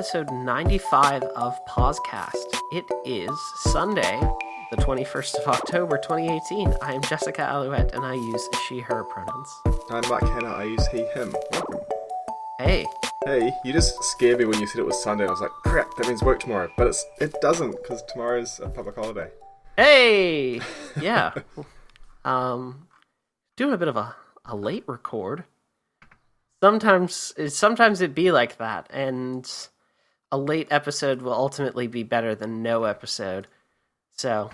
episode 95 of PauseCast. It is Sunday, the 21st of October, 2018. I am Jessica Alouette, and I use she, her pronouns. I'm Mark Hanna, I use he, him. Welcome. Hey. Hey, you just scared me when you said it was Sunday. I was like, crap, that means work tomorrow. But it doesn't, because tomorrow's a public holiday. Hey! Yeah. Doing a bit of a late record. Sometimes it be like that, and a late episode will ultimately be better than no episode. So,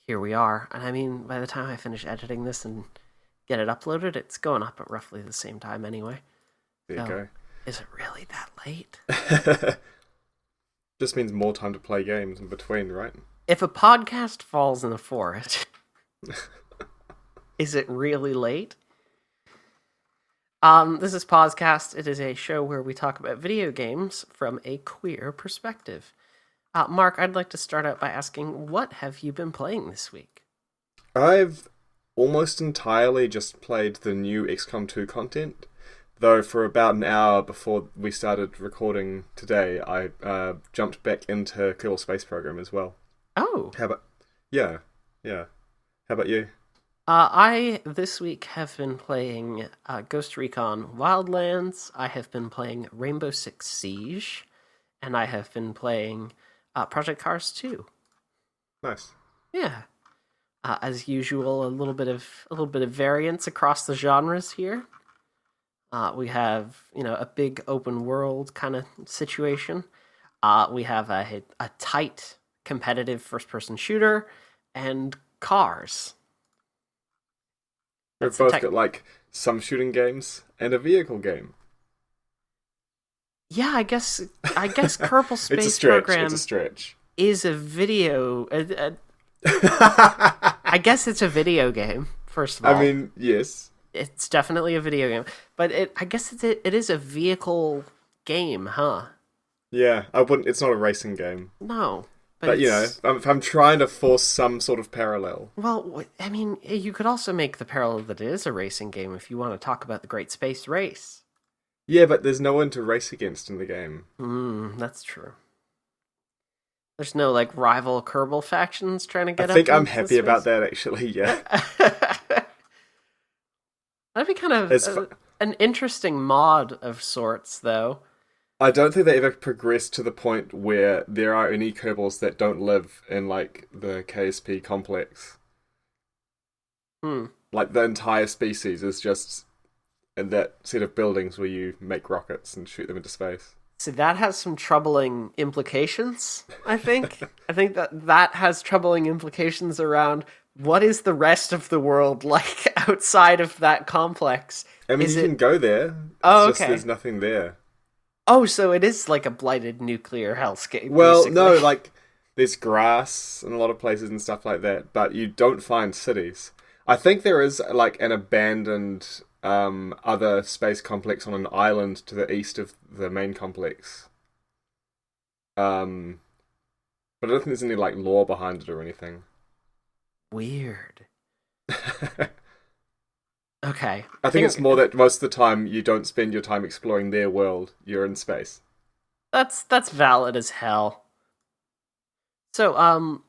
here we are. And I mean, by the time I finish editing this and get it uploaded, it's going up at roughly the same time anyway. There you go. Is it really that late? Just means more time to play games in between, right? If a podcast falls in the forest, is it really late? This is PauseCast. It is a show where we talk about video games from a queer perspective. Mark, I'd like to start out by asking, what have you been playing this week? I've almost entirely just played the new XCOM 2 content, though for about an hour before we started recording today, I jumped back into Kerbal Space Program as well. Oh. Yeah. How about you? I, this week, have been playing Ghost Recon Wildlands, I have been playing Rainbow Six Siege, and I have been playing Project Cars 2. Nice. Yeah. As usual, a little bit of variance across the genres here. We have, a big open world kind of situation. We have a tight, competitive first-person shooter, and cars. We've both got, some shooting games and a vehicle game. Yeah, I guess Kerbal Space Program It's a stretch. Is a video... I guess it's a video game, first of all. I mean, yes. It's definitely a video game. But I guess it is a vehicle game, huh? Yeah, it's not a racing game. No. But I'm trying to force some sort of parallel. Well, I mean, you could also make the parallel that it is a racing game if you want to talk about the Great Space Race. Yeah, but there's no one to race against in the game. That's true. There's no, rival Kerbal factions trying to get up. I think I'm happy about that, actually, yeah. That'd be kind of an interesting mod of sorts, though. I don't think they ever progressed to the point where there are any Kerbals that don't live in, the KSP complex. The entire species is just in that set of buildings where you make rockets and shoot them into space. So that has some troubling implications, I think. I think that has troubling implications around what is the rest of the world like outside of that complex. I mean, can go there. It's just there's nothing there. Oh, so it is like a blighted nuclear hellscape. Well, basically. No, there's grass in a lot of places and stuff like that, but you don't find cities. I think there is, an abandoned other space complex on an island to the east of the main complex. But I don't think there's any, lore behind it or anything. Weird. Okay. I think it's more that most of the time you don't spend your time exploring their world. You're in space. That's valid as hell. So,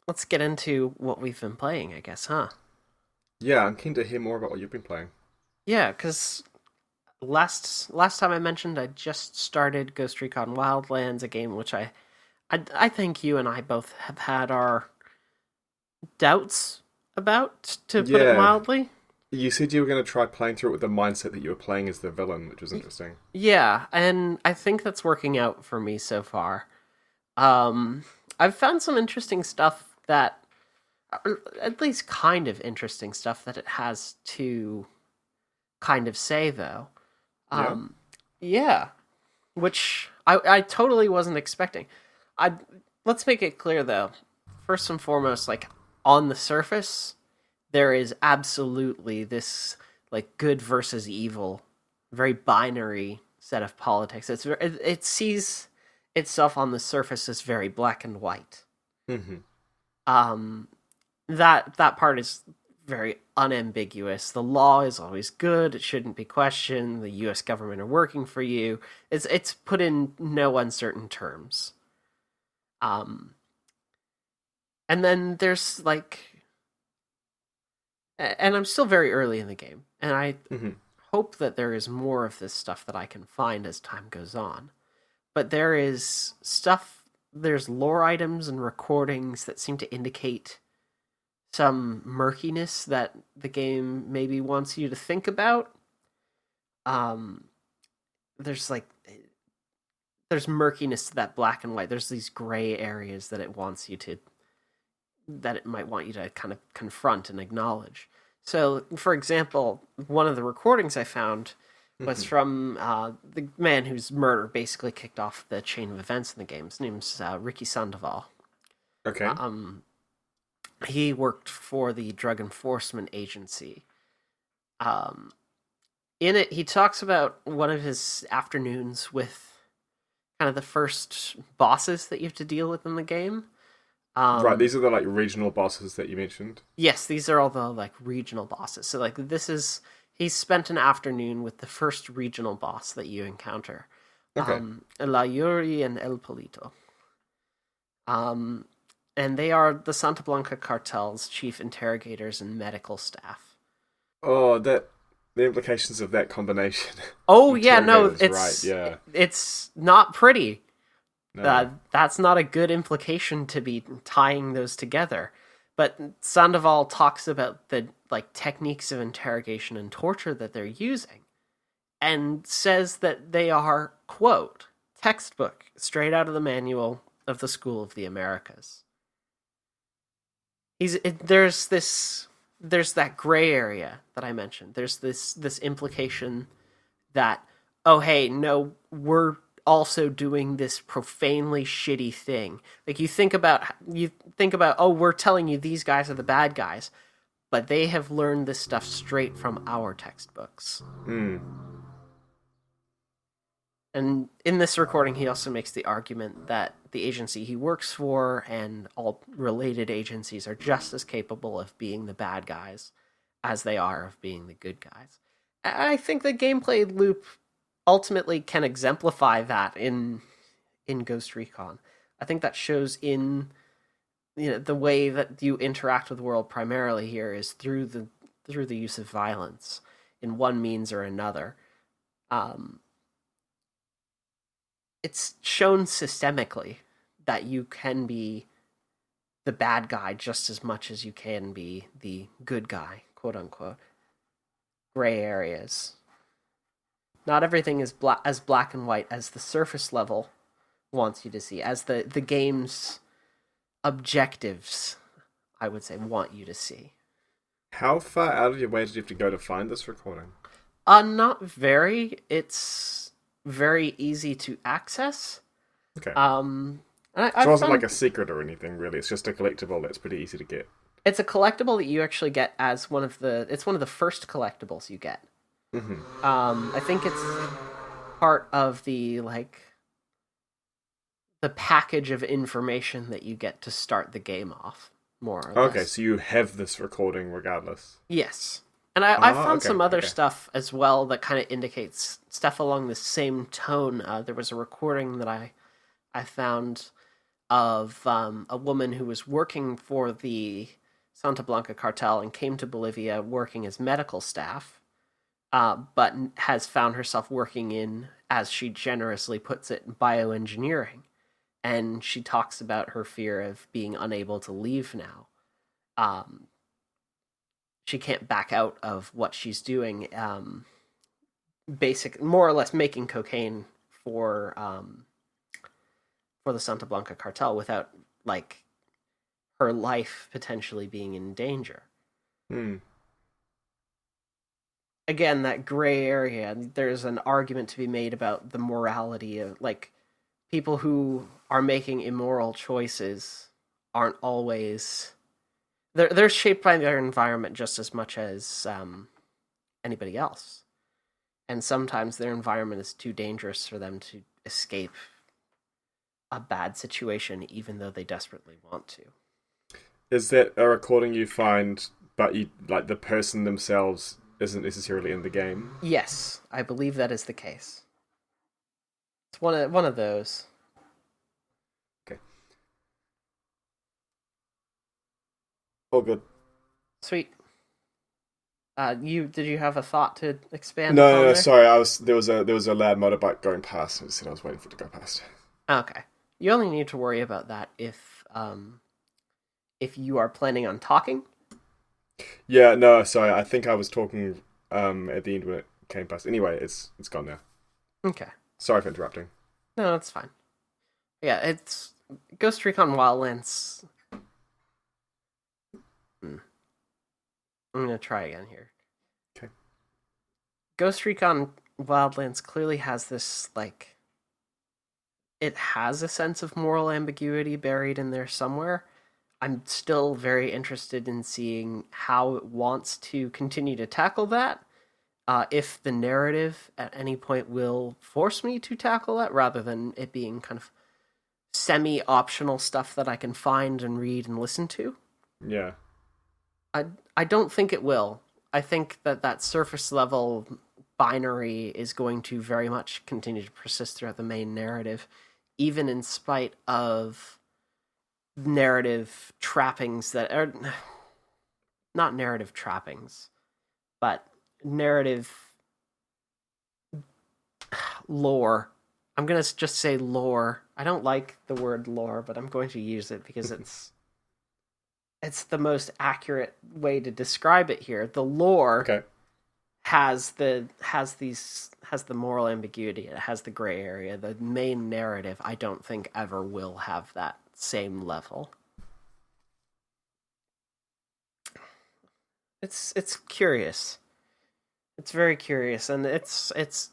let's get into what we've been playing, I guess, huh? Yeah, I'm keen to hear more about what you've been playing. Yeah, because last time I mentioned I just started Ghost Recon Wildlands, a game which I think you and I both have had our doubts about, to put it mildly. You said you were going to try playing through it with the mindset that you were playing as the villain, which was interesting. Yeah, and I think that's working out for me so far. I've found some interesting stuff that, or at least kind of interesting stuff that it has to kind of say, though. Yeah. Which I totally wasn't expecting. Let's make it clear, though. First and foremost, on the surface, there is absolutely this, good versus evil, very binary set of politics. It sees itself on the surface as very black and white. Mm-hmm. That part is very unambiguous. The law is always good. It shouldn't be questioned. The U.S. government are working for you. It's put in no uncertain terms. And then there's and I'm still very early in the game, and I hope that there is more of this stuff that I can find as time goes on. But there's lore items and recordings that seem to indicate some murkiness that the game maybe wants you to think about. There's murkiness to that black and white. There's these gray areas that it might want you to kind of confront and acknowledge. So, for example, one of the recordings I found was from the man whose murder basically kicked off the chain of events in the game. His name's Ricky Sandoval. Okay. He worked for the Drug Enforcement Agency. In it, he talks about one of his afternoons with kind of the first bosses that you have to deal with in the game. Right, these are the regional bosses that you mentioned. Yes, these are all the regional bosses. So he spent an afternoon with the first regional boss that you encounter. Okay. La Yuri and El Polito. And they are the Santa Blanca cartel's chief interrogators and medical staff. Oh, the implications of that combination. Oh yeah, no, it's not pretty. No. That's not a good implication to be tying those together. But Sandoval talks about the techniques of interrogation and torture that they're using, and says that they are, quote, textbook, straight out of the manual of the School of the Americas. There's that gray area that I mentioned. There's this implication that, oh hey, no, we're also doing this profanely shitty thing. You think about, oh, we're telling you these guys are the bad guys, but they have learned this stuff straight from our textbooks. And in this recording, he also makes the argument that the agency he works for and all related agencies are just as capable of being the bad guys as they are of being the good guys. I think the gameplay loop ultimately can exemplify that in Ghost Recon. I think that shows in the way that you interact with the world primarily here is through the use of violence in one means or another. It's shown systemically that you can be the bad guy just as much as you can be the good guy, quote unquote. Gray areas. Not everything is as black and white as the surface level wants you to see, as the game's objectives, I would say, want you to see. How far out of your way did you have to go to find this recording? Not very. It's very easy to access. Okay. So it wasn't a secret or anything, really. It's just a collectible that's pretty easy to get. It's a collectible that you actually get as it's one of the first collectibles you get. I think it's part of the package of information that you get to start the game off, more or less. Okay, so you have this recording regardless. Yes. And I found some other stuff as well that kind of indicates stuff along the same tone. There was a recording that I found of a woman who was working for the Santa Blanca cartel and came to Bolivia working as medical staff. But has found herself working in, as she generously puts it, bioengineering. And she talks about her fear of being unable to leave now. She can't back out of what she's doing. More or less making cocaine for the Santa Blanca cartel without, her life potentially being in danger. Again, that gray area, there's an argument to be made about the morality of, people who are making immoral choices aren't always... They're shaped by their environment just as much as anybody else. And sometimes their environment is too dangerous for them to escape a bad situation, even though they desperately want to. Is that a recording you find but you like the person themselves isn't necessarily in the game. Yes, I believe that is the case. It's one of those. Okay. All good. Sweet. Did you have a thought to expand No, upon no, there? sorry. There was a loud motorbike going past. I said I was waiting for it to go past. Okay. You only need to worry about that if you are planning on talking. Yeah, no, sorry. I think I was talking at the end when it came past. Anyway, it's gone now. Okay. Sorry for interrupting. No, that's fine. Yeah, it's Ghost Recon Wildlands. I'm gonna try again here. Okay. Ghost Recon Wildlands clearly has this, like, it has a sense of moral ambiguity buried in there somewhere. I'm still very interested in seeing how it wants to continue to tackle that. If the narrative at any point will force me to tackle that, rather than it being kind of semi-optional stuff that I can find and read and listen to. Yeah. I don't think it will. I think that surface level binary is going to very much continue to persist throughout the main narrative, even in spite of narrative trappings that are not narrative trappings, but narrative lore. I'm going to just say lore. I don't like the word lore, but I'm going to use it because it's the most accurate way to describe it here. The lore has the moral ambiguity. It has the gray area. The main narrative, I don't think, ever will have that same level. It's curious. It's very curious, and it's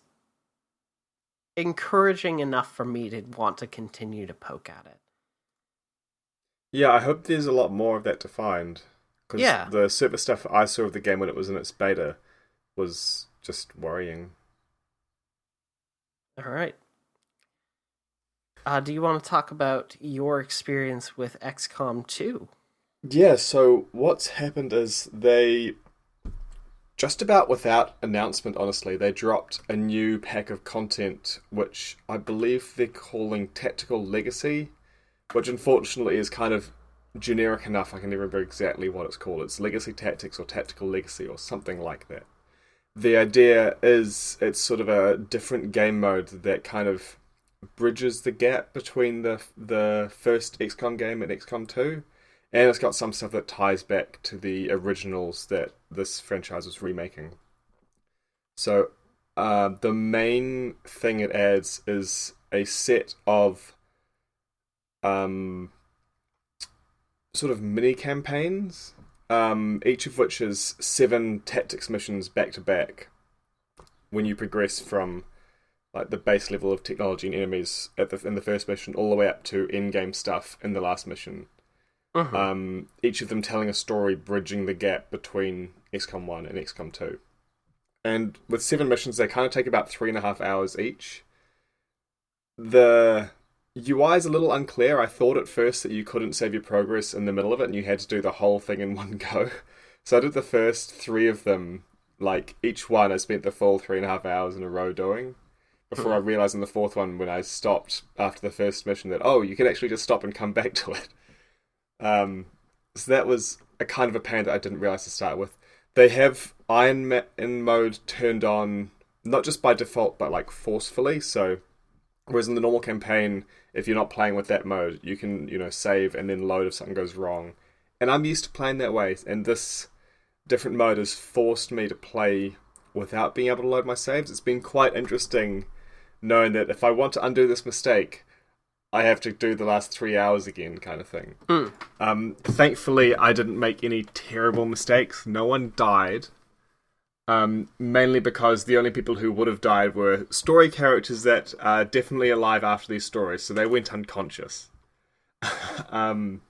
encouraging enough for me to want to continue to poke at it. Yeah, I hope there's a lot more of that to find. Because the surface stuff I saw of the game when it was in its beta was just worrying. All right. Do you want to talk about your experience with XCOM 2? Yeah, so what's happened is they, just about without announcement, honestly, they dropped a new pack of content, which I believe they're calling Tactical Legacy, which unfortunately is kind of generic enough I can never remember exactly what it's called. It's Legacy Tactics or Tactical Legacy or something like that. The idea is it's sort of a different game mode that kind of bridges the gap between the first XCOM game and XCOM 2. And it's got some stuff that ties back to the originals that this franchise was remaking. So the main thing it adds is a set of sort of mini campaigns, each of which is 7 tactics missions back to back. When you progress from like the base level of technology and enemies in the first mission all the way up to in-game stuff in the last mission. Each of them telling a story bridging the gap between XCOM 1 and XCOM 2. And with 7 missions, they kind of take about 3.5 hours each. The UI is a little unclear. I thought at first that you couldn't save your progress in the middle of it and you had to do the whole thing in one go. So I did the first 3 of them, like each one I spent the full 3.5 hours in a row doing. Before I realised in the 4th one, when I stopped after the first mission, that, oh, you can actually just stop and come back to it. So that was a kind of a pain that I didn't realise to start with. They have Iron Man mode turned on, not just by default, but like forcefully. So, whereas in the normal campaign, if you're not playing with that mode, you can, save and then load if something goes wrong. And I'm used to playing that way, and this different mode has forced me to play without being able to load my saves. It's been quite interesting knowing that if I want to undo this mistake, I have to do the last 3 hours again, kind of thing. Thankfully, I didn't make any terrible mistakes. No one died. Mainly because the only people who would have died were story characters that are definitely alive after these stories, so they went unconscious. But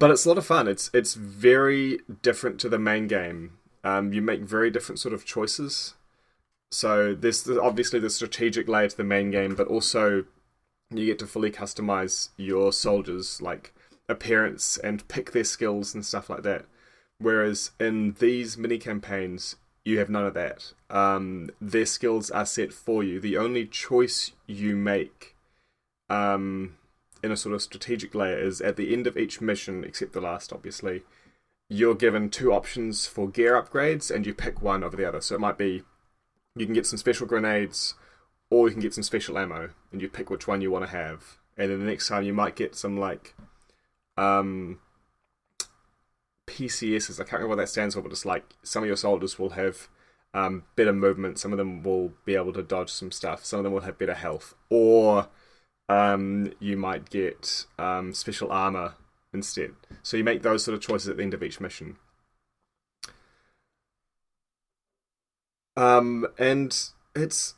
it's a lot of fun. It's very different to the main game. You make very different sort of choices. So there's obviously the strategic layer to the main game, but also you get to fully customize your soldiers, like appearance, and pick their skills and stuff like that. Whereas in these mini campaigns, you have none of that. Their skills are set for you. The only choice you make in a sort of strategic layer is at the end of each mission, except the last, obviously, you're given 2 options for gear upgrades, and you pick one over the other. So it might be you can get some special grenades, or you can get some special ammo, and you pick which one you want to have. And then the next time you might get some like PCSs. I can't remember what that stands for, but it's like some of your soldiers will have better movement. Some of them will be able to dodge some stuff. Some of them will have better health, or you might get special armor instead. So you make those sort of choices at the end of each mission. And it's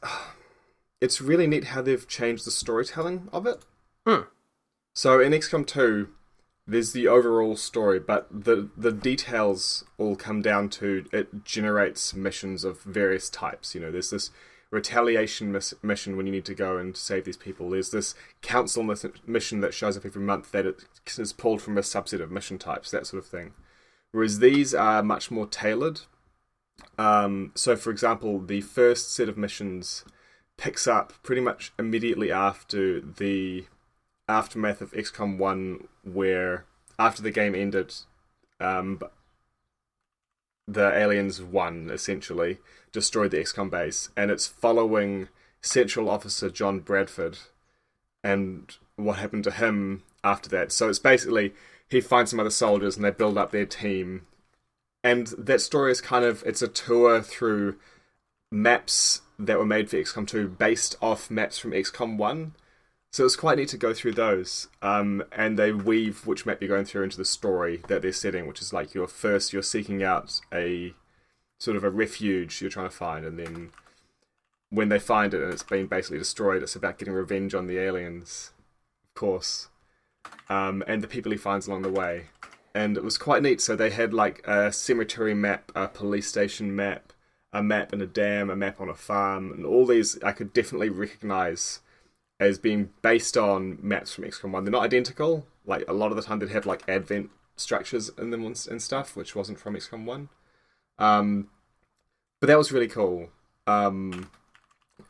really neat how they've changed the storytelling of it. So in XCOM 2, there's the overall story, but the details all come down to it generates missions of various types. You know, there's this retaliation mission when you need to go and save these people. There's this council mission that shows up every month that it is pulled from a subset of mission types, that sort of thing. Whereas these are much more tailored. So, for example, the first set of missions picks up pretty much immediately after the aftermath of XCOM 1, where after the game ended, the aliens won, essentially, destroyed the XCOM base, and it's following Central Officer John Bradford and what happened to him after that. So it's basically, he finds some other soldiers and they build up their team, and that story is kind of, it's a tour through maps that were made for XCOM 2 based off maps from XCOM 1. So it's quite neat to go through those, and they weave which map you're going through into the story that they're setting, which is like you're seeking out a sort of a refuge you're trying to find, and then when they find it and it's been basically destroyed, it's about getting revenge on the aliens, of course, and the people he finds along the way. And it was quite neat. So they had like a cemetery map, a police station map, a map in a dam, a map on a farm, and all these I could definitely recognise as being based on maps from XCOM 1. They're not identical. Like, a lot of the time they'd have, like, advent structures in them and stuff, which wasn't from XCOM 1. But that was really cool. And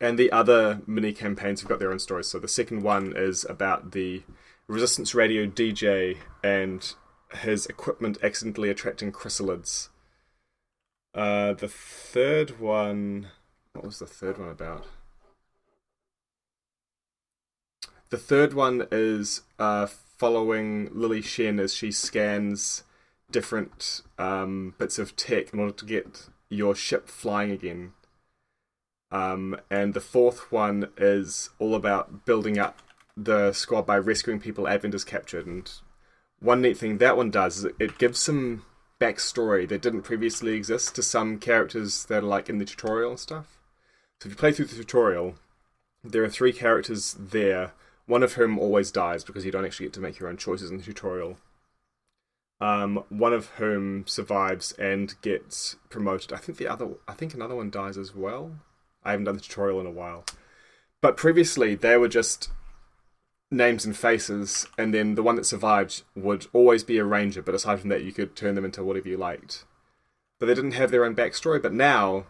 the other mini-campaigns have got their own stories. So the second one is about the Resistance Radio DJ and his equipment accidentally attracting chrysalids. The third one... What was the third one about? The third one is following Lily Shen as she scans different bits of tech in order to get your ship flying again. And the fourth one is all about building up the squad by rescuing people Advent has captured. And one neat thing that one does is it gives some backstory that didn't previously exist to some characters that are like in the tutorial and stuff. So if you play through the tutorial, there are 3 characters there, one of whom always dies because you don't actually get to make your own choices in the tutorial. One of whom survives and gets promoted. I think another one dies as well. I haven't done the tutorial in a while. But previously, they were just names and faces, and then the one that survived would always be a ranger, but aside from that, you could turn them into whatever you liked. But they didn't have their own backstory, but now,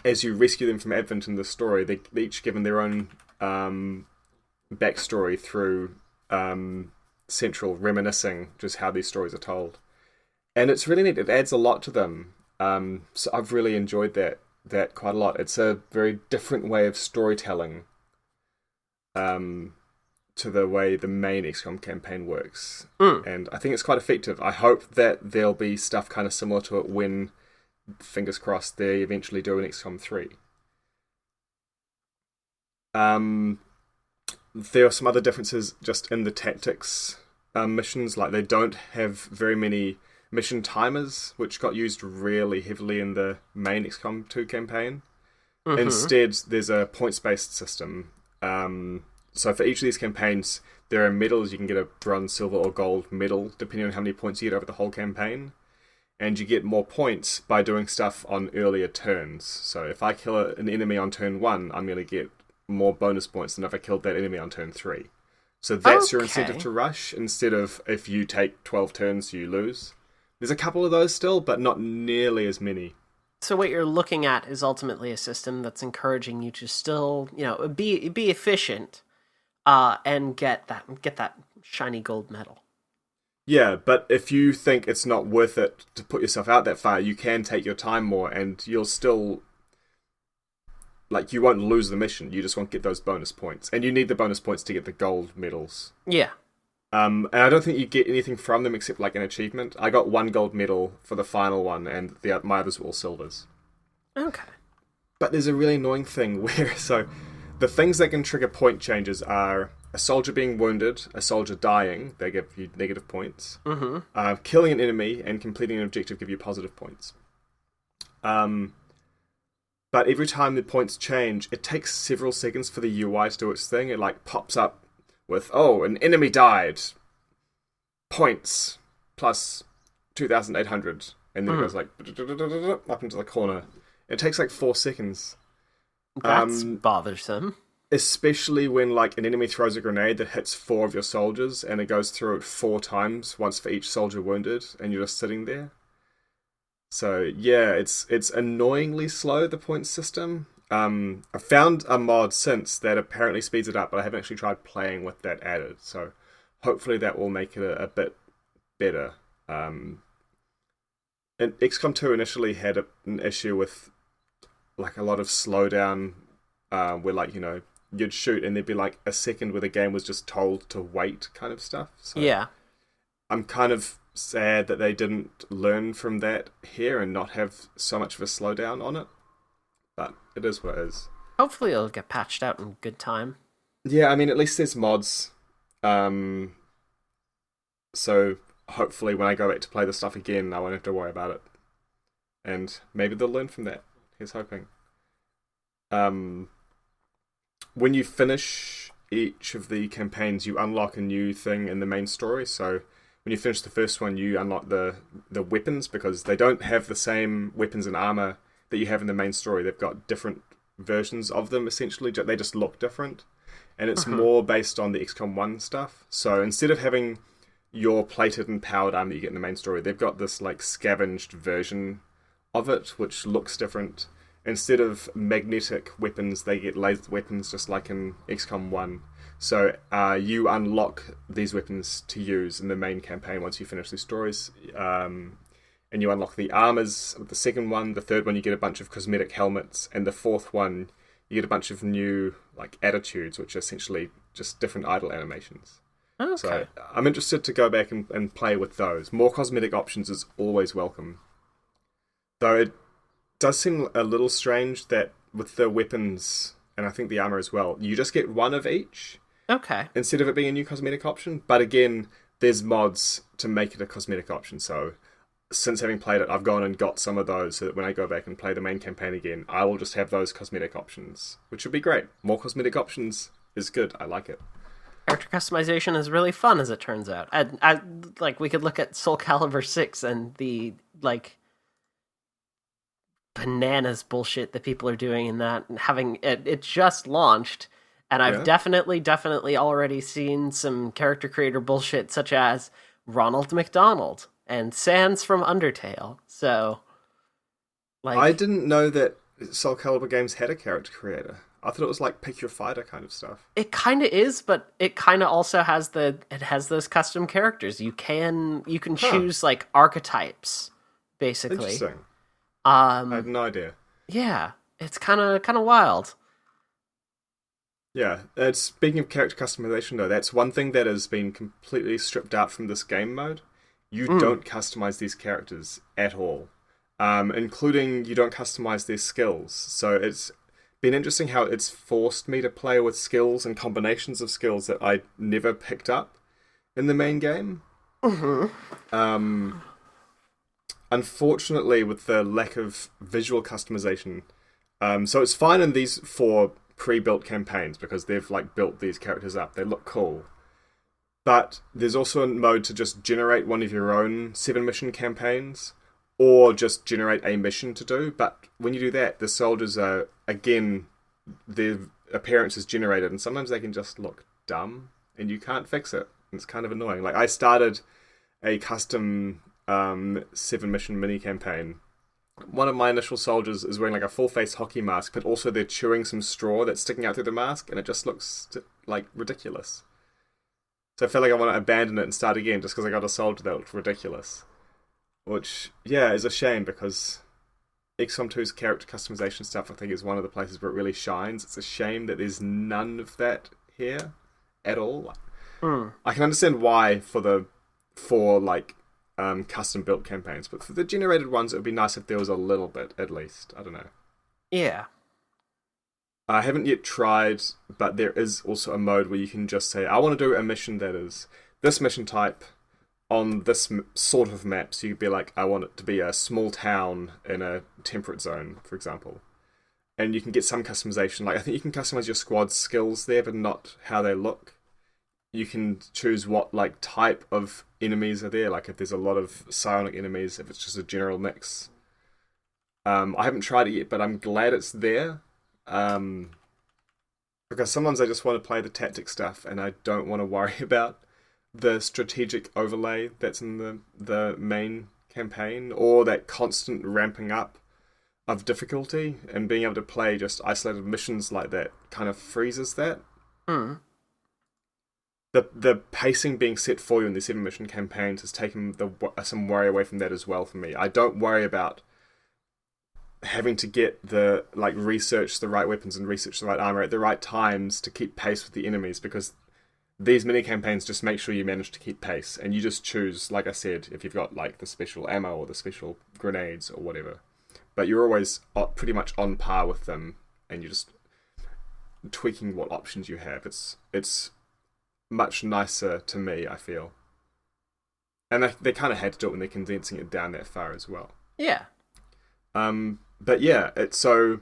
as you rescue them from Advent in the story, they're each given their own backstory through Central, reminiscing just how these stories are told. And it's really neat. It adds a lot to them. So I've really enjoyed that quite a lot. It's a very different way of storytelling to the way the main XCOM campaign works. And I think it's quite effective. I hope that there'll be stuff kind of similar to it when, fingers crossed, they eventually do an XCOM 3. There are some other differences just in the tactics missions. Like, they don't have very many mission timers, which got used really heavily in the main XCOM 2 campaign. Instead, there's a points-based system. So for each of these campaigns, there are medals. You can get a bronze, silver, or gold medal, depending on how many points you get over the whole campaign. And you get more points by doing stuff on earlier turns. So if I kill an enemy on turn 1, I'm going to get more bonus points than if I killed that enemy on turn 3. So that's your incentive to rush, instead of if you take 12 turns, you lose. There's a couple of those still, but not nearly as many. So what you're looking at is ultimately a system that's encouraging you to still, be efficient, and get that shiny gold medal. Yeah, but if you think it's not worth it to put yourself out that far, you can take your time more, and you'll still, like, you won't lose the mission. You just won't get those bonus points, and you need the bonus points to get the gold medals. Yeah. And I don't think you get anything from them except like an achievement. I got 1 gold medal for the final one, and my others were all silvers. Okay. But there's a really annoying thing where, so the things that can trigger point changes are a soldier being wounded, a soldier dying, they give you negative points. Mm-hmm. Killing an enemy and completing an objective give you positive points. But every time the points change, it takes several seconds for the UI to do its thing. It like pops up with, an enemy died. Points plus 2,800. And then it goes like up into the corner. It takes like 4 seconds. That's bothersome. Especially when like an enemy throws a grenade that hits 4 of your soldiers and it goes through it 4 times, once for each soldier wounded, and you're just sitting there. So yeah, it's annoyingly slow, the point system. I found a mod since that apparently speeds it up, but I haven't actually tried playing with that added. So hopefully that will make it a bit better. And XCOM 2 initially had an issue with like a lot of slowdown, where like, you'd shoot and there'd be like a second where the game was just told to wait kind of stuff. So yeah. I'm kind of sad that they didn't learn from that here and not have so much of a slowdown on it. But it is what it is. Hopefully it'll get patched out in good time. Yeah, I mean, at least there's mods. So hopefully when I go back to play the stuff again, I won't have to worry about it. And maybe they'll learn from that. Here's hoping. When you finish each of the campaigns, you unlock a new thing in the main story. So when you finish the first one, you unlock the weapons, because they don't have the same weapons and armor that you have in the main story. They've got different versions of them, essentially. They just look different. And it's more based on the XCOM 1 stuff. So instead of having your plated and powered armor that you get in the main story, they've got this like scavenged version of it, which looks different. Instead of magnetic weapons, they get laser weapons, just like in XCOM 1. So you unlock these weapons to use in the main campaign once you finish these stories. And you unlock the armors with the second one. The third one, you get a bunch of cosmetic helmets. And the fourth one, you get a bunch of new like attitudes, which are essentially just different idle animations. Okay. So I'm interested to go back and play with those. More cosmetic options is always welcome. Though it does seem a little strange that with the weapons, and I think the armor as well, you just get one of each. Okay. Instead of it being a new cosmetic option. But again, there's mods to make it a cosmetic option. So since having played it, I've gone and got some of those so that when I go back and play the main campaign again, I will just have those cosmetic options, which would be great. More cosmetic options is good. I like it. Character customization is really fun, as it turns out. I like, we could look at Soul Calibur 6 and the like bananas bullshit that people are doing in that, and having it just launched, and I've definitely already seen some character creator bullshit such as Ronald McDonald and Sans from Undertale. So like, I didn't know that Soul Calibur games had a character creator. I thought it was like pick your fighter kind of stuff. It kind of is, but it kind of also has those custom characters. You can choose like archetypes, basically. Interesting. I had no idea. Yeah, it's kind of wild. Yeah, speaking of character customization though, that's one thing that has been completely stripped out from this game mode. You don't customize these characters at all, including you don't customize their skills. So it's been interesting how it's forced me to play with skills and combinations of skills that I never picked up in the main game. Unfortunately, with the lack of visual customization, so it's fine in these 4 pre-built campaigns because they've like built these characters up. They look cool. But there's also a mode to just generate one of your own 7-mission campaigns, or just generate a mission to do. But when you do that, the soldiers are, again, their appearance is generated, and sometimes they can just look dumb, and you can't fix it. It's kind of annoying. Like, I started a custom 7-mission mini-campaign, one of my initial soldiers is wearing like a full-face hockey mask, but also they're chewing some straw that's sticking out through the mask, and it just looks like ridiculous. So I feel like I want to abandon it and start again just because I got a soldier that looked ridiculous. Which, yeah, is a shame because XCOM 2's character customization stuff, I think, is one of the places where it really shines. It's a shame that there's none of that here at all. I can understand why for custom built campaigns, but for the generated ones, it would be nice if there was a little bit, at least. I don't know. Yeah. I haven't yet tried, but there is also a mode where you can just say, I want to do a mission that is this mission type on this sort of map. So you could be like, I want it to be a small town in a temperate zone, for example. And you can get some customization. Like, I think you can customize your squad skills there, but not how they look. You can choose what type of enemies are there. Like if there's a lot of psionic enemies, if it's just a general mix. I haven't tried it yet, but I'm glad it's there. Because sometimes I just want to play the tactic stuff, and I don't want to worry about the strategic overlay that's in the main campaign, or that constant ramping up of difficulty, and being able to play just isolated missions like that kind of freezes that. The pacing being set for you in the 7-mission campaigns has taken some worry away from that as well for me. I don't worry about having to get research the right weapons and research the right armor at the right times to keep pace with the enemies, because these mini campaigns just make sure you manage to keep pace, and you just choose, like I said, if you've got the special ammo or the special grenades or whatever. But you're always pretty much on par with them, and you're just tweaking what options you have. It's much nicer to me, I feel. And they kind of had to do it when they're condensing it down that far as well. Yeah. But yeah, it's so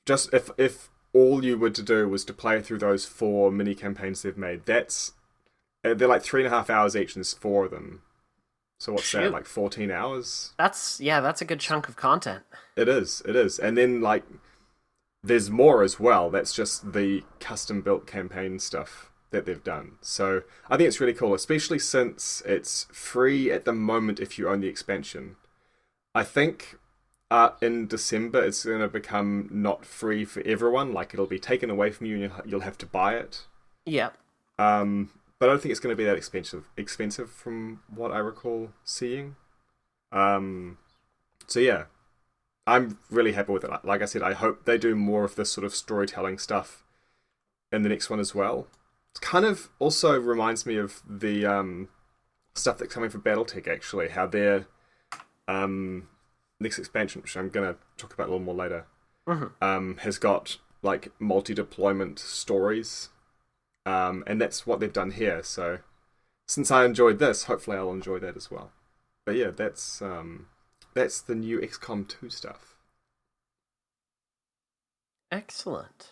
just if all you were to do was to play through those 4 mini campaigns they've made, they're 3.5 hours each, and there's 4 of them. So what's that, 14 hours? That's a good chunk of content. It is. And then there's more as well. That's just the custom built campaign stuff that they've done. So I think it's really cool, especially since it's free at the moment if you own the expansion. I think in December it's going to become not free for everyone. It'll be taken away from you and you'll have to buy it. Yeah. But I don't think it's going to be that expensive from what I recall seeing. So yeah, I'm really happy with it. Like I said, I hope they do more of this sort of storytelling stuff in the next one as well. It kind of also reminds me of the stuff that's coming for Battletech, actually, how their next expansion, which I'm going to talk about a little more later, has got multi-deployment stories, and that's what they've done here. So since I enjoyed this, hopefully I'll enjoy that as well. But yeah, that's the new XCOM 2 stuff. Excellent.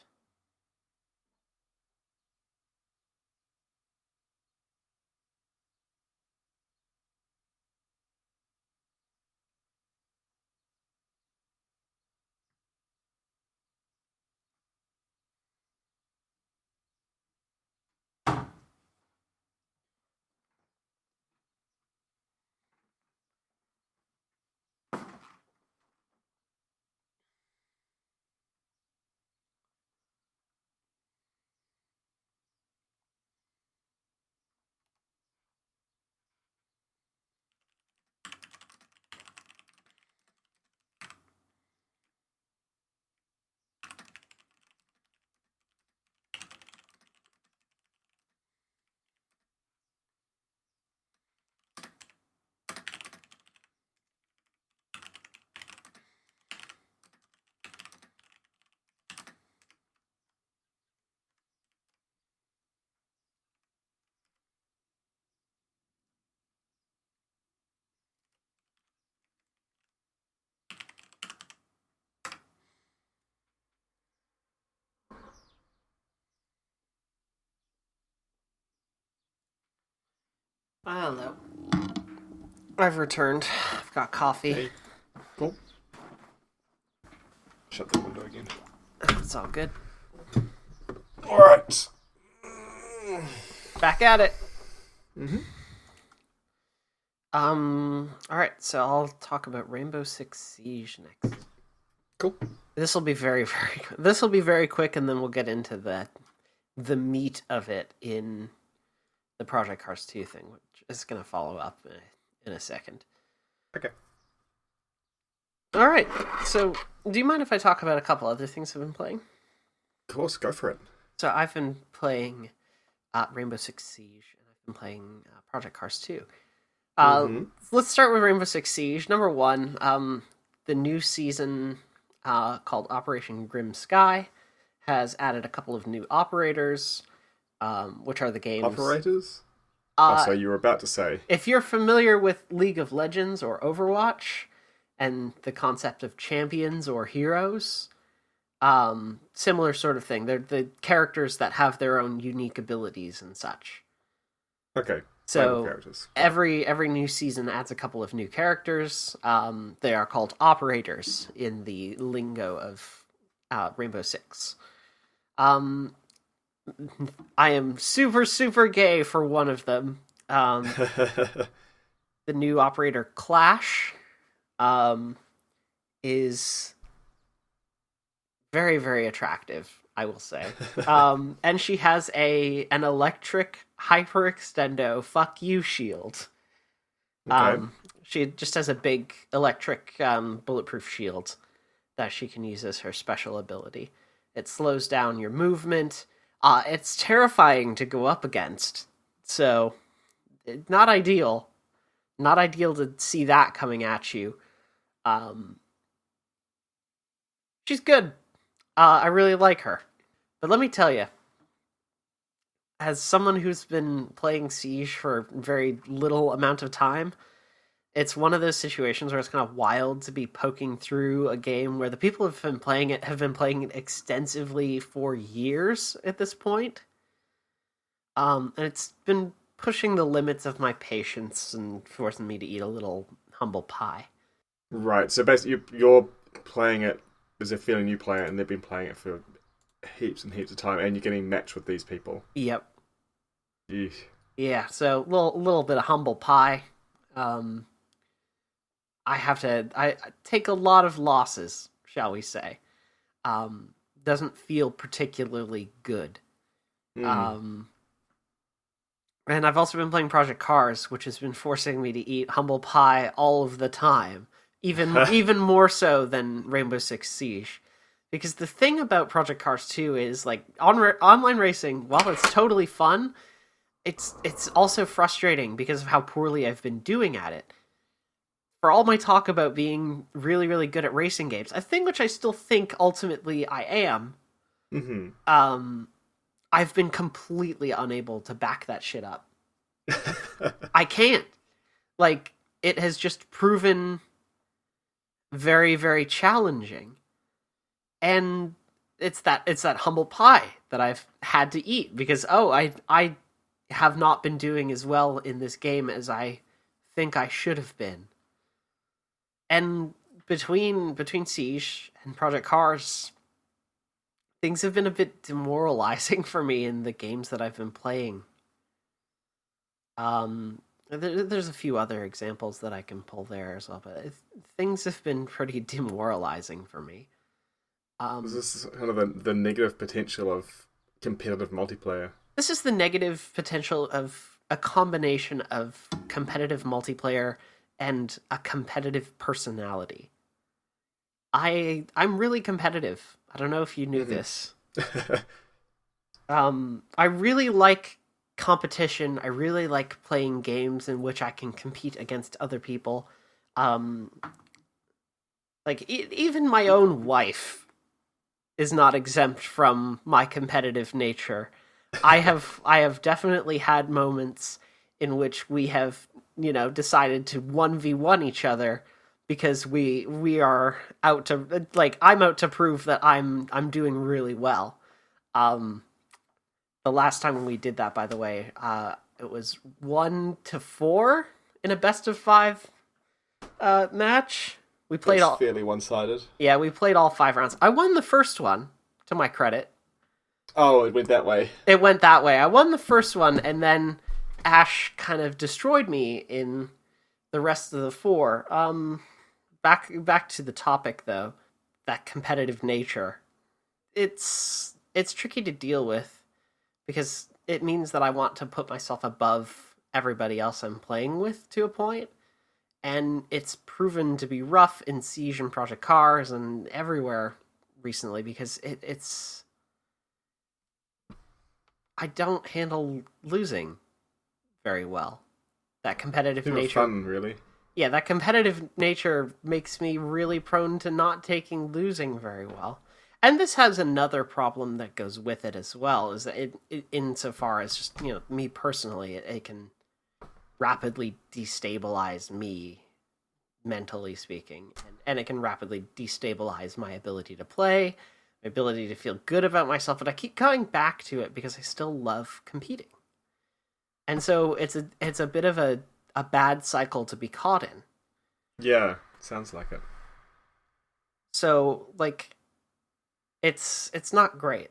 Hello. I've returned. I've got coffee. Hey. Cool. Shut the window again. It's all good. Alright. Back at it. All right, so I'll talk about Rainbow Six Siege next. Cool. This will be this will be very quick, and then we'll get into the meat of it in the Project Cars 2 thing, which is going to follow up in a second. Okay. All right, so do you mind if I talk about a couple other things I've been playing? Of course, go for it. So I've been playing Rainbow Six Siege, and I've been playing Project Cars 2. Let's start with Rainbow Six Siege. Number one, the new season called Operation Grim Sky has added a couple of new operators, which are the game's... Operators? So you were about to say. If you're familiar with League of Legends or Overwatch, and the concept of champions or heroes, similar sort of thing. They're the characters that have their own unique abilities and such. Okay. So every new season adds a couple of new characters. They are called operators in the lingo of Rainbow Six. I am super, super gay for one of them. The new operator Clash is very, very attractive, I will say. And she has an electric hyperextendo fuck you shield. Okay. She just has a big electric bulletproof shield that she can use as her special ability. It slows down your movement. It's terrifying to go up against. So, not ideal. Not ideal to see that coming at you. She's good. I really like her. But let me tell you, as someone who's been playing Siege for a very little amount of time, it's one of those situations where it's kind of wild to be poking through a game where the people who have been playing it extensively for years at this point. And it's been pushing the limits of my patience and forcing me to eat a little humble pie. Right, so basically you're playing it as a feeling you play it, and they've been playing it for heaps and heaps of time, and you're getting matched with these people. Yep. Eesh. Yeah, so little bit of humble pie. I take a lot of losses, shall we say. Doesn't feel particularly good. And I've also been playing Project Cars, which has been forcing me to eat humble pie all of the time. Even more so than Rainbow Six Siege. Because the thing about Project Cars 2 is, like, online racing, while it's totally fun, it's also frustrating because of how poorly I've been doing at it. For all my talk about being really, really good at racing games, a thing which I still think ultimately I am, I've been completely unable to back that shit up. I can't. Like, it has just proven very, very challenging. And it's that humble pie that I've had to eat because I have not been doing as well in this game as I think I should have been. And between Siege and Project Cars, things have been a bit demoralizing for me in the games that I've been playing. There's a few other examples that I can pull there as well, but things have been pretty demoralizing for me. Is this kind of the negative potential of competitive multiplayer? This is the negative potential of a combination of competitive multiplayer and a competitive personality. I'm really competitive. I don't know if you knew this. I really like competition. I really like playing games in which I can compete against other people. Even my own wife is not exempt from my competitive nature. I have definitely had moments in which we have, decided to 1v1 each other because we are out to, I'm out to prove that I'm doing really well. The last time we did that, by the way, it was 1-4 in a best of 5 match. We played That's fairly one-sided. Yeah, we played all 5 rounds. I won the first one, to my credit. Oh, it went that way. It went that way. I won the first one, and then Ash kind of destroyed me in the rest of the four. Back to the topic though, that competitive nature. It's tricky to deal with because it means that I want to put myself above everybody else I'm playing with to a point, and it's proven to be rough in Siege and Project Cars and everywhere recently because it's I don't handle losing very well. That competitive Too nature, fun, really. yeah, that competitive nature makes me really prone to not taking losing very well. And this has another problem that goes with it as well, is that insofar as just, me personally, it can rapidly destabilize me, mentally speaking. And it can rapidly destabilize my ability to play, my ability to feel good about myself, but I keep coming back to it because I still love competing. And so it's a bit of a bad cycle to be caught in. Yeah, sounds like it. So, like, it's not great.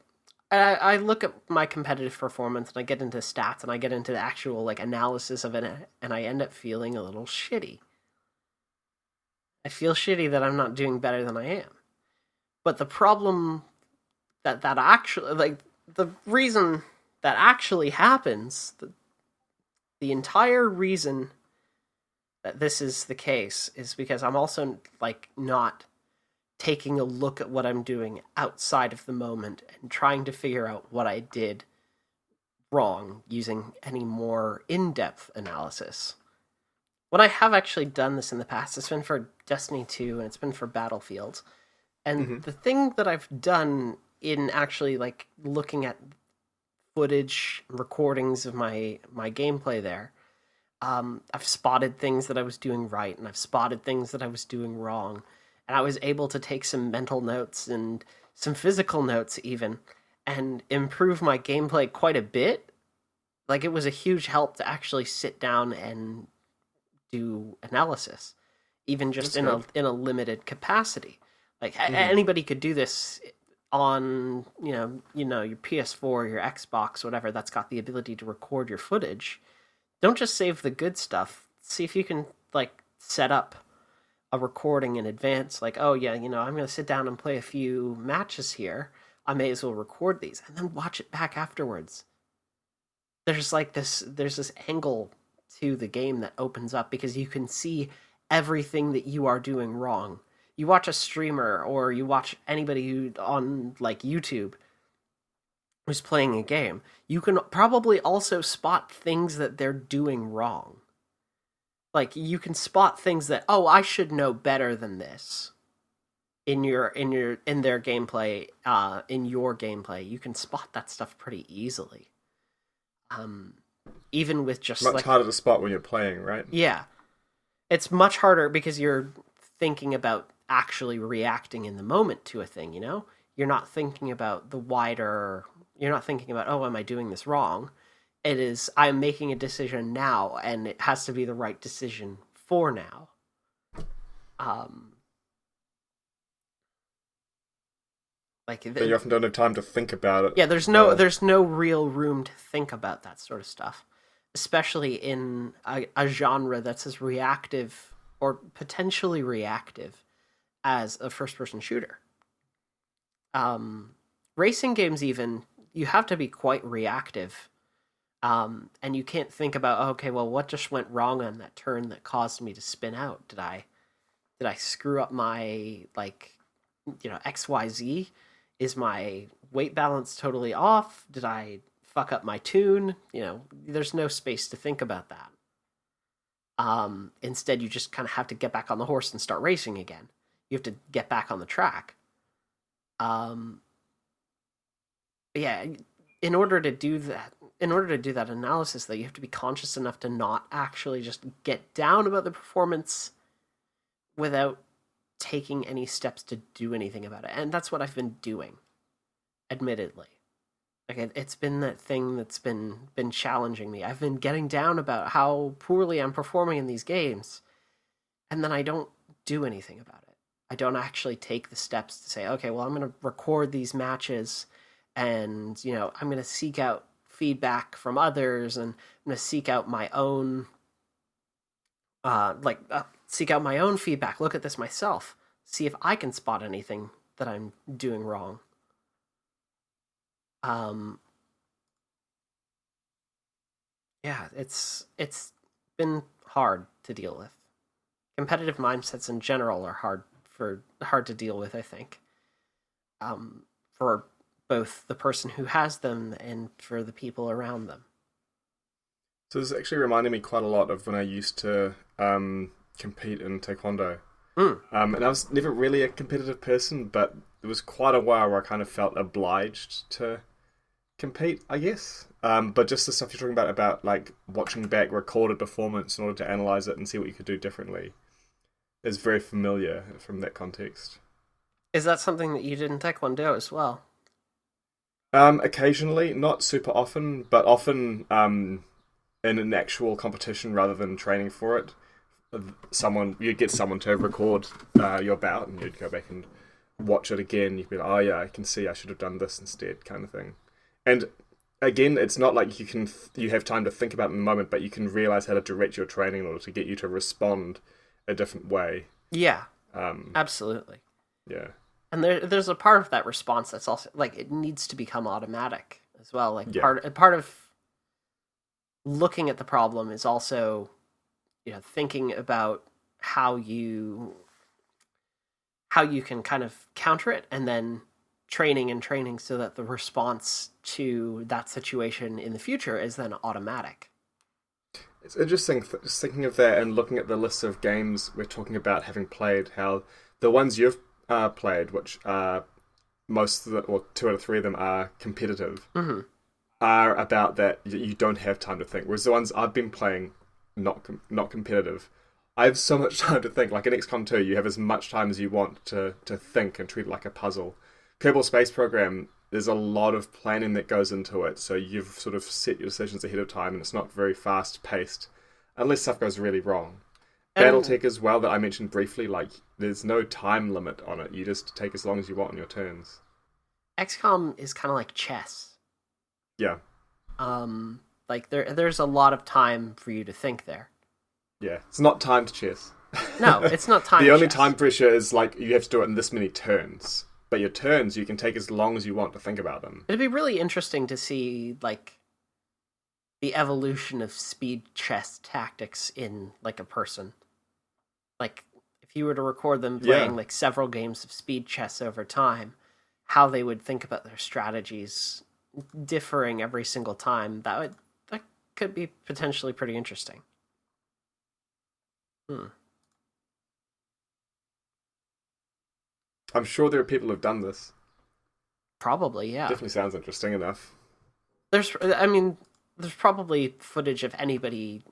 I look at my competitive performance and I get into stats and I get into the actual like analysis of it, and I end up feeling a little shitty. I feel shitty that I'm not doing better than I am. But the problem that actually, like, the reason that actually happens, the entire reason that this is the case is because I'm also like not taking a look at what I'm doing outside of the moment and trying to figure out what I did wrong using any more in-depth analysis. When I have actually done this in the past, it's been for Destiny 2 and it's been for Battlefield. And the thing that I've done in actually like looking at footage, recordings of my gameplay there, I've spotted things that I was doing right and I've spotted things that I was doing wrong. And I was able to take some mental notes and some physical notes even and improve my gameplay quite a bit. Like, it was a huge help to actually sit down and do analysis, even just in a limited capacity. Like, anybody could do this on, your PS4, your Xbox, whatever, that's got the ability to record your footage. Don't just save the good stuff. See if you can, like, set up a recording in advance, like, oh yeah, I'm going to sit down and play a few matches here. I may as well record these and then watch it back afterwards. There's this angle to the game that opens up because you can see everything that you are doing wrong. You watch a streamer or you watch anybody who on like YouTube who's playing a game. You can probably also spot things that they're doing wrong. Like, you can spot things that, oh, I should know better than this. In their gameplay, in your gameplay, you can spot that stuff pretty easily. Even with just much harder to spot when you're playing, right? Yeah, it's much harder because you're thinking about actually reacting in the moment to a thing. You're not thinking about the wider. You're not thinking about, oh, am I doing this wrong? It is, I'm making a decision now, and it has to be the right decision for now. But you often don't have time to think about it. Yeah, there's no real room to think about that sort of stuff, especially in a genre that's as reactive or potentially reactive as a first-person shooter. Racing games, even, you have to be quite reactive. And you can't think about, okay, well, what just went wrong on that turn that caused me to spin out? Did I screw up my, XYZ? Is my weight balance totally off? Did I fuck up my tune? There's no space to think about that. Instead, you just kind of have to get back on the horse and start racing again. You have to get back on the track. Yeah, in order to do that analysis, though, you have to be conscious enough to not actually just get down about the performance without taking any steps to do anything about it. And that's what I've been doing, admittedly. Like, it's been that thing that's been challenging me. I've been getting down about how poorly I'm performing in these games, and then I don't do anything about it. I don't actually take the steps to say, okay, well, I'm going to record these matches, and, I'm going to seek out feedback from others, and I'm going to seek out my own seek out my own feedback, look at this myself, see if I can spot anything that I'm doing wrong. Yeah, it's been hard to deal with. Competitive mindsets in general are hard to deal with, I think. For both the person who has them and for the people around them. So this actually reminded me quite a lot of when I used to compete in Taekwondo. And I was never really a competitive person, but there was quite a while where I kind of felt obliged to compete, I guess. But just the stuff you're talking about like watching back recorded performance in order to analyze it and see what you could do differently is very familiar from that context. Is that something that you did in Taekwondo as well? Occasionally, not super often, but often in an actual competition rather than training for it. You'd get someone to record your bout, and you'd go back and watch it again. You'd be like, oh yeah, I can see I should have done this instead, kind of thing. And again, it's not like you have time to think about it in the moment, but you can realize how to direct your training in order to get you to respond a different way. Yeah, absolutely. Yeah. And there's a part of that response that's also like it needs to become automatic as well. Like Yeah. part of looking at the problem is also, thinking about how you can kind of counter it, and then training so that the response to that situation in the future is then automatic. It's interesting just thinking of that and looking at the list of games we're talking about having played, how the ones you've played, which most of or 2 out of 3 of them are competitive, are about that you don't have time to think. Whereas the ones I've been playing, not competitive, I have so much time to think. Like in XCOM 2, you have as much time as you want to think and treat it like a puzzle. Kerbal Space Program, there's a lot of planning that goes into it, so you've sort of set your decisions ahead of time, and it's not very fast-paced, unless stuff goes really wrong. Battletech as well, that I mentioned briefly, like, there's no time limit on it. You just take as long as you want on your turns. XCOM is kind of like chess. Yeah. Like, there's a lot of time for you to think there. Yeah, it's not timed chess. No, it's not timed The only chess. time pressure is, like, you have to do it in this many turns. But your turns, you can take as long as you want to think about them. It'd be really interesting to see, like, the evolution of speed chess tactics in, like, a person. Like, if you were to record them playing, like, several games of speed chess over time, how they would think about their strategies differing every single time, that could be potentially pretty interesting. I'm sure there are people who've done this. Probably, yeah. Definitely sounds interesting enough. There's probably footage of anybody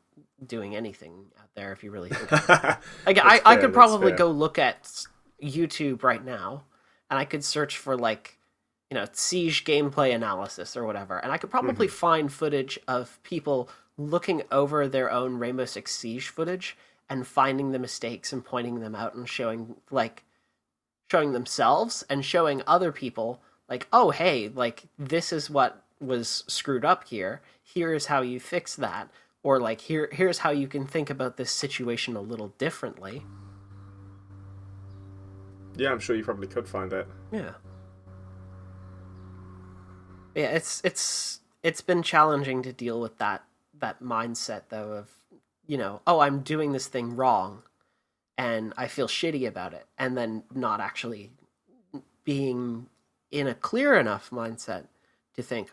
doing anything out there if you really think about it. I could probably go look at YouTube right now, and I could search for, like, Siege gameplay analysis or whatever, and I could probably find footage of people looking over their own Rainbow Six Siege footage and finding the mistakes and pointing them out and showing themselves and showing other people, like, oh, hey, like, this is what was screwed up here. Here's how you fix that. Or, like, here's how you can think about this situation a little differently. Yeah, I'm sure you probably could find that. Yeah. Yeah, it's been challenging to deal with that mindset, though, of, oh, I'm doing this thing wrong, and I feel shitty about it, and then not actually being in a clear enough mindset to think,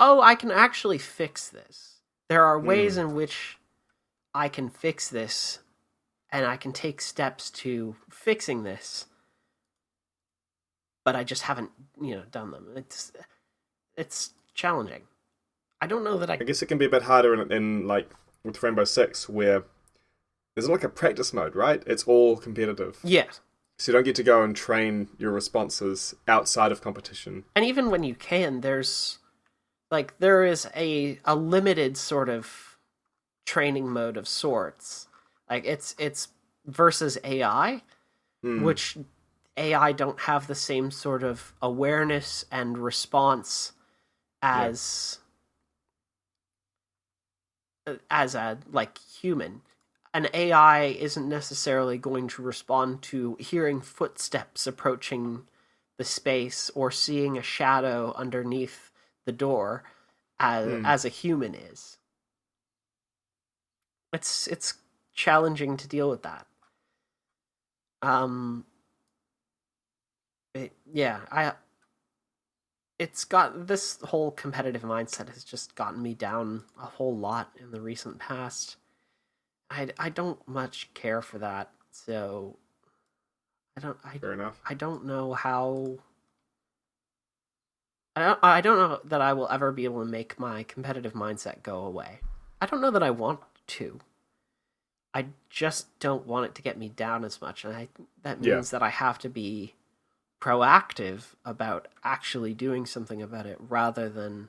oh, I can actually fix this. There are ways in which I can fix this, and I can take steps to fixing this, but I just haven't, done them. It's challenging. I don't know that I guess it can be a bit harder in like, with Rainbow Six, where there's like a practice mode, right? It's all competitive. Yeah. So you don't get to go and train your responses outside of competition. And even when you can, there is a limited sort of training mode of sorts. Like, it's versus AI, which AI don't have the same sort of awareness and response as a, like, human. an AI isn't necessarily going to respond to hearing footsteps approaching the space or seeing a shadow underneath the door as a human is. It's challenging to deal with that. It's got this whole competitive mindset has just gotten me down a whole lot in the recent past. I don't much care for that, so Fair enough. I don't know how. I don't know that I will ever be able to make my competitive mindset go away. I don't know that I want to. I just don't want it to get me down as much, and that means that I have to be proactive about actually doing something about it rather than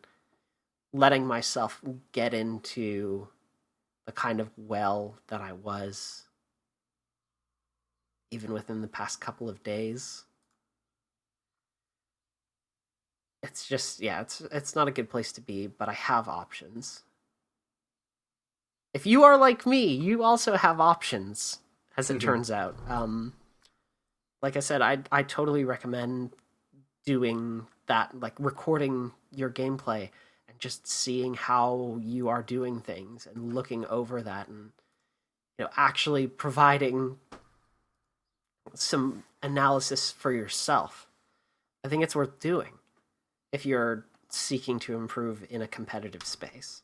letting myself get into the kind of well that I was even within the past couple of days. It's just, it's not a good place to be, but I have options. If you are like me, you also have options, as it turns out. Like I said, I totally recommend doing that, like recording your gameplay and just seeing how you are doing things and looking over that and actually providing some analysis for yourself. I think it's worth doing if you're seeking to improve in a competitive space.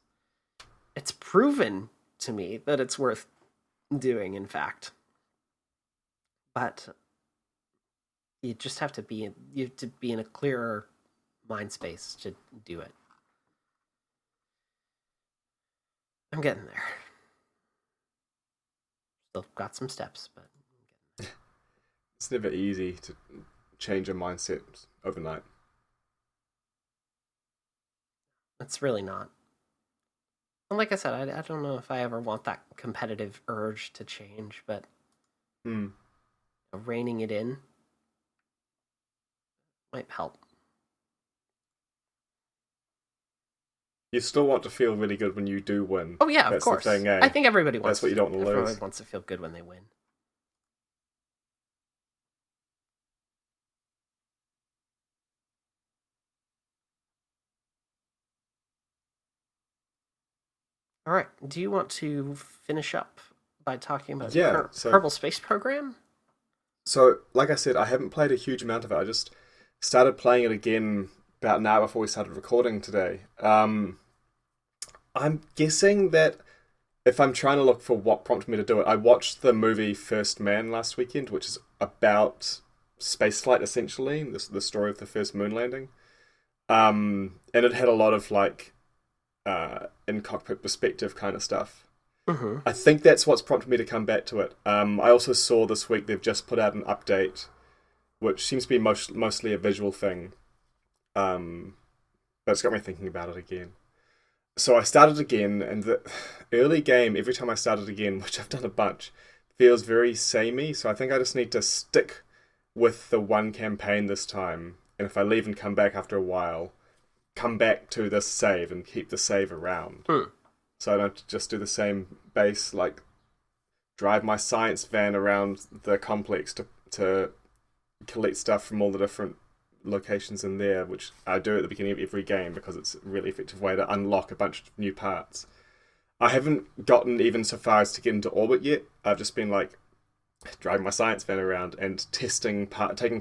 It's proven to me that it's worth doing, in fact. But you just have to be in a clearer mind space to do it. I'm getting there. Still got some steps, but it's never easy to change a mindset overnight. It's really not. And like I said, I don't know if I ever want that competitive urge to change, but reining it in might help. You still want to feel really good when you do win. Oh yeah, of course. The thing, eh? I think everybody wants. That's what you don't want to lose. Everyone wants to feel good when they win. All right. Do you want to finish up by talking about Kerbal Space Program? So, like I said, I haven't played a huge amount of it. I just started playing it again about an hour before we started recording today. I'm guessing that if I'm trying to look for what prompted me to do it, I watched the movie First Man last weekend, which is about spaceflight, essentially, the story of the first moon landing. And it had a lot of, like, in-cockpit perspective kind of stuff. Mm-hmm. I think that's what's prompted me to come back to it. I also saw this week they've just put out an update, which seems to be mostly a visual thing. But it's got me thinking about it again. So I started again, and the early game, every time I started again, which I've done a bunch, feels very samey. So I think I just need to stick with the one campaign this time. And if I leave and come back after a while, come back to this save and keep the save around. So I don't just do the same base, like drive my science van around the complex to collect stuff from all the different locations in there, which I do at the beginning of every game because it's a really effective way to unlock a bunch of new parts. I haven't gotten even so far as to get into orbit yet. I've just been like driving my science van around and taking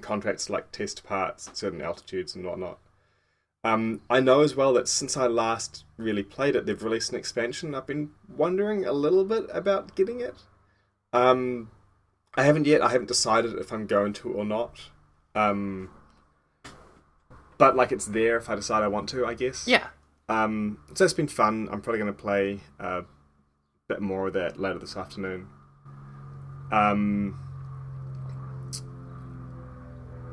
contracts to like test parts at certain altitudes and whatnot. I know as well that since I last really played it, they've released an expansion. I've been wondering a little bit about getting it. I haven't yet. I haven't decided if I'm going to or not. But like it's there if I decide I want to, I guess. Yeah. So it's been fun. I'm probably going to play a bit more of that later this afternoon.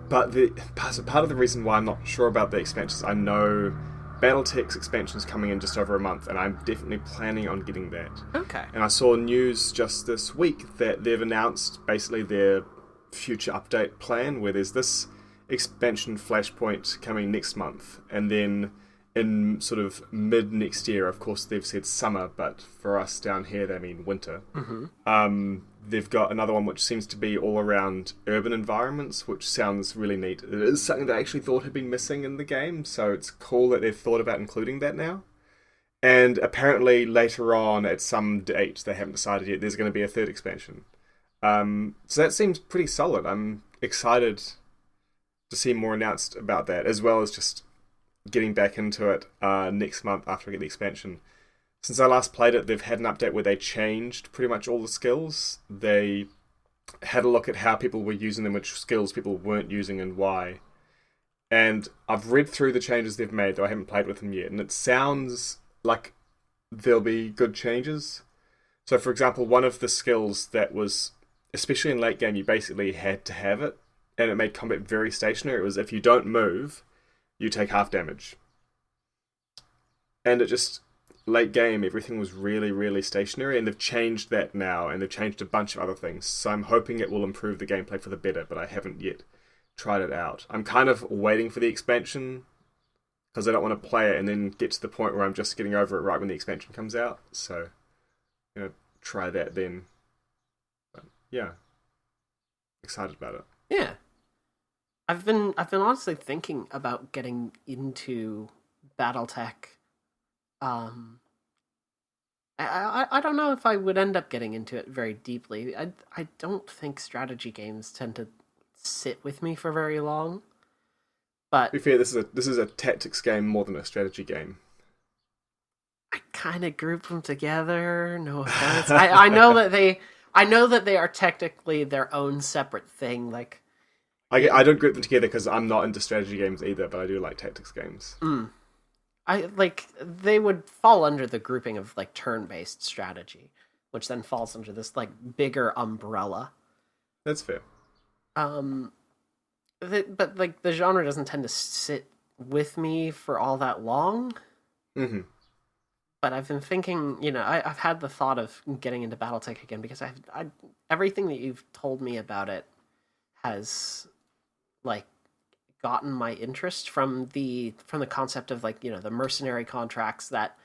But part of the reason why I'm not sure about the expansions, I know Battletech's expansion is coming in just over a month, and I'm definitely planning on getting that. Okay. And I saw news just this week that they've announced basically their future update plan, where there's this expansion Flashpoint coming next month, and then in sort of mid next year. Of course, they've said summer, but for us down here, they mean winter. They've got another one which seems to be all around urban environments, which sounds really neat. It is something that I actually thought had been missing in the game, so it's cool that they've thought about including that now. And apparently later on, at some date, they haven't decided yet, there's going to be a third expansion. So that seems pretty solid. I'm excited to see more announced about that, as well as just getting back into it next month after I get the expansion. Since I last played it, they've had an update where they changed pretty much all the skills. They had a look at how people were using them, which skills people weren't using and why. And I've read through the changes they've made, though I haven't played with them yet, and it sounds like there'll be good changes. So, for example, one of the skills that was, especially in late game, you basically had to have it, and it made combat very stationary. It was, if you don't move, you take half damage. And it just, late game, everything was really, really stationary, and they've changed that now, and they've changed a bunch of other things. So I'm hoping it will improve the gameplay for the better, but I haven't yet tried it out. I'm kind of waiting for the expansion, because I don't want to play it and then get to the point where I'm just getting over it right when the expansion comes out. So, try that then. But, yeah. Excited about it. Yeah. I've been honestly thinking about getting into Battletech. I don't know if I would end up getting into it very deeply. I don't think strategy games tend to sit with me for very long. But to be fair, this is a tactics game more than a strategy game. I kind of group them together. No offense. I know that they are technically their own separate thing. Like, I don't group them together because I'm not into strategy games either, but I do like tactics games. They would fall under the grouping of like turn-based strategy, which then falls under this like bigger umbrella. That's fair. But like the genre doesn't tend to sit with me for all that long. Mm-hmm. But I've been thinking, I've had the thought of getting into BattleTech again because I everything that you've told me about it has like gotten my interest from the concept of like the mercenary contracts that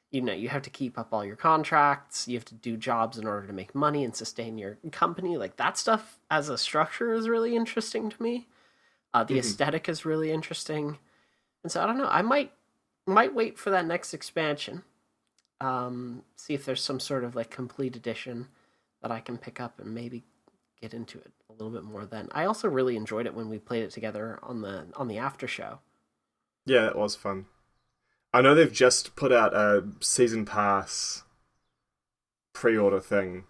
you have to keep up all your contracts, you have to do jobs in order to make money and sustain your company. Like that stuff as a structure is really interesting to me. The aesthetic is really interesting, and so I don't know. I might wait for that next expansion. See if there's some sort of like complete edition that I can pick up and maybe get into it a little bit more. Then I also really enjoyed it when we played it together on the after show. Yeah, it was fun. I know they've just put out a season pass pre-order thing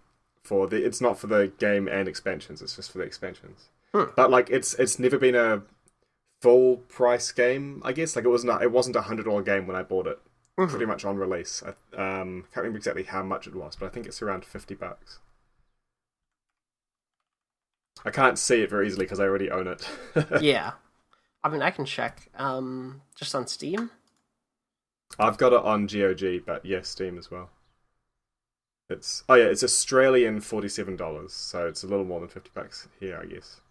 for the. It's not for the game and expansions. It's just for the expansions. But like it's never been a full price game, I guess. Like it wasn't a $100 game when I bought it. Pretty much on release. I can't remember exactly how much it was, but I think it's around $50. I can't see it very easily because I already own it. Yeah. I mean, I can check. Just on Steam? I've got it on GOG, but yeah, Steam as well. It's Australian $47, so it's a little more than $50 here, I guess.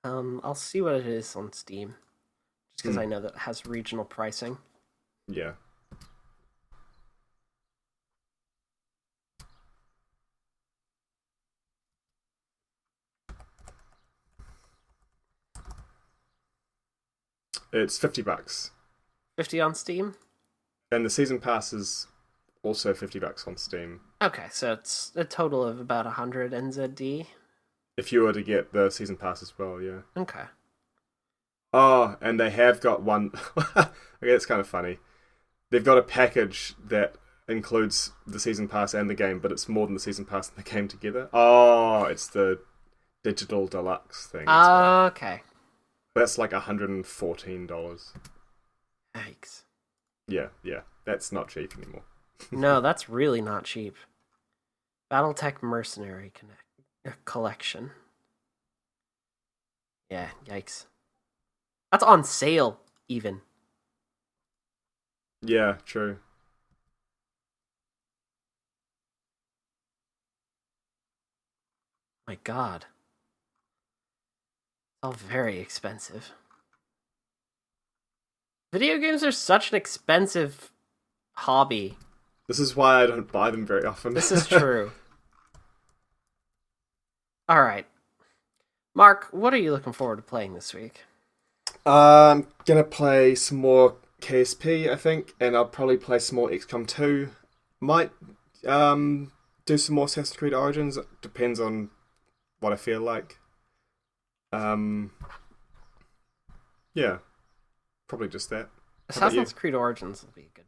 I'll see what it is on Steam, just because I know that it has regional pricing. Yeah. It's $50. 50 on Steam? And the season pass is also $50 on Steam. Okay, so it's a total of about 100 NZD. If you were to get the season pass as well, yeah. Okay. Oh, and they have got one. Okay, it's kind of funny. They've got a package that includes the season pass and the game, but it's more than the season pass and the game together. Oh, it's the digital deluxe thing. Okay. That's like $114. Yikes. Yeah, that's not cheap anymore. No, that's really not cheap. Battletech Mercenary Collection. Yeah, yikes. That's on sale, even. Yeah, true. My God. It's all very expensive. Video games are such an expensive hobby. This is why I don't buy them very often. This is true. All right. Mark, what are you looking forward to playing this week? I'm gonna play some more KSP, I think, and I'll probably play some more XCOM 2. Might do some more Assassin's Creed Origins. It depends on what I feel like. Yeah, probably just that. Assassin's Creed Origins will be a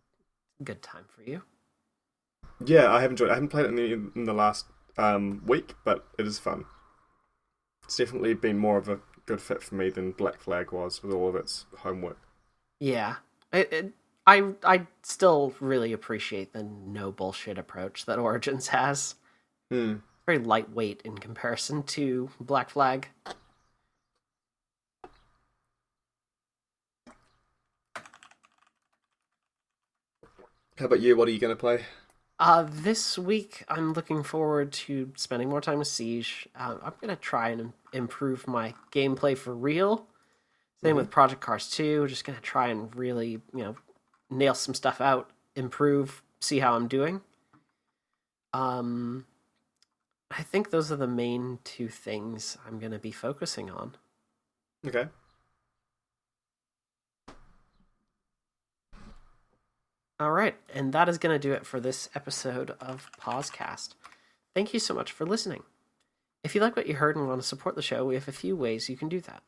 good time for you. Yeah, I have enjoyed it. I haven't played it in the last week, but it is fun. It's definitely been more of a good fit for me than Black Flag was with all of its homework. Yeah. I still really appreciate the no bullshit approach that Origins has. Very lightweight in comparison to Black Flag. How about you? What are you going to play? This week, I'm looking forward to spending more time with Siege. I'm going to try and improve my gameplay for real. Same with Project Cars 2. Just going to try and really, nail some stuff out, improve, see how I'm doing. I think those are the main two things I'm going to be focusing on. Okay. All right, and that is going to do it for this episode of PauseCast. Thank you so much for listening. If you like what you heard and want to support the show, we have a few ways you can do that.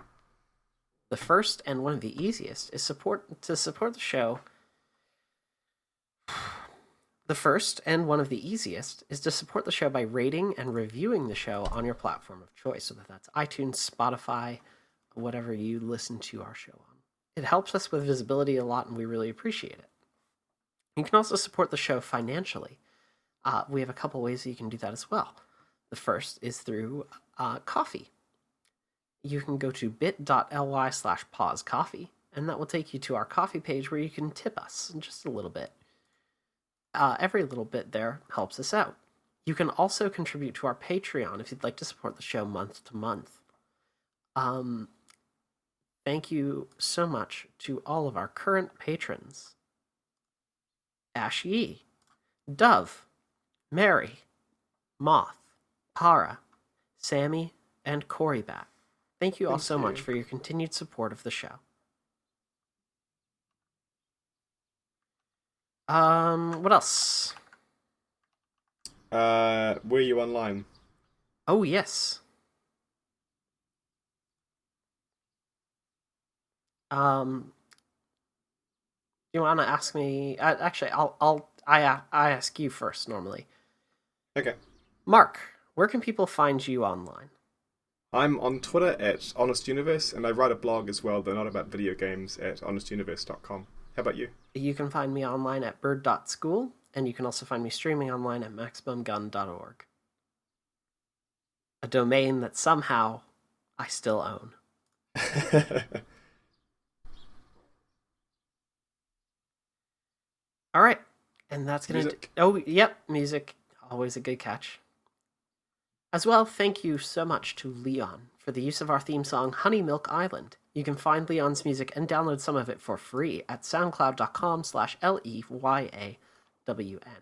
The first and one of the easiest is to support the show. The first and one of the easiest is to support the show by rating and reviewing the show on your platform of choice, whether that's iTunes, Spotify, whatever you listen to our show on. It helps us with visibility a lot, and we really appreciate it. You can also support the show financially. We have a couple ways that you can do that as well. The first is through coffee. You can go to bit.ly/pausecoffee, and that will take you to our coffee page where you can tip us just a little bit. Every little bit there helps us out. You can also contribute to our Patreon if you'd like to support the show month to month. Thank you so much to all of our current patrons. Ash Yee, Dove, Mary, Moth, Para, Sammy, and Corey Bat. Thank you all so much for your continued support of the show. What else? Were you online? Oh, yes. You want to ask me? Actually, I ask you first normally. Okay. Mark, where can people find you online? I'm on Twitter at Honest Universe, and I write a blog as well, though not about video games, at honestuniverse.com. How about you? You can find me online at bird.school, and you can also find me streaming online at maximumgun.org. A domain that somehow I still own. All right, and that's going to... Oh, yep, music. Always a good catch. As well, thank you so much to Leon for the use of our theme song, Honey Milk Island. You can find Leon's music and download some of it for free at soundcloud.com/LEYAWN.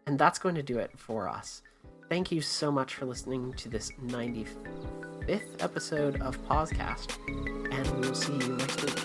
And that's going to do it for us. Thank you so much for listening to this 95th episode of PauseCast, and we will see you next week.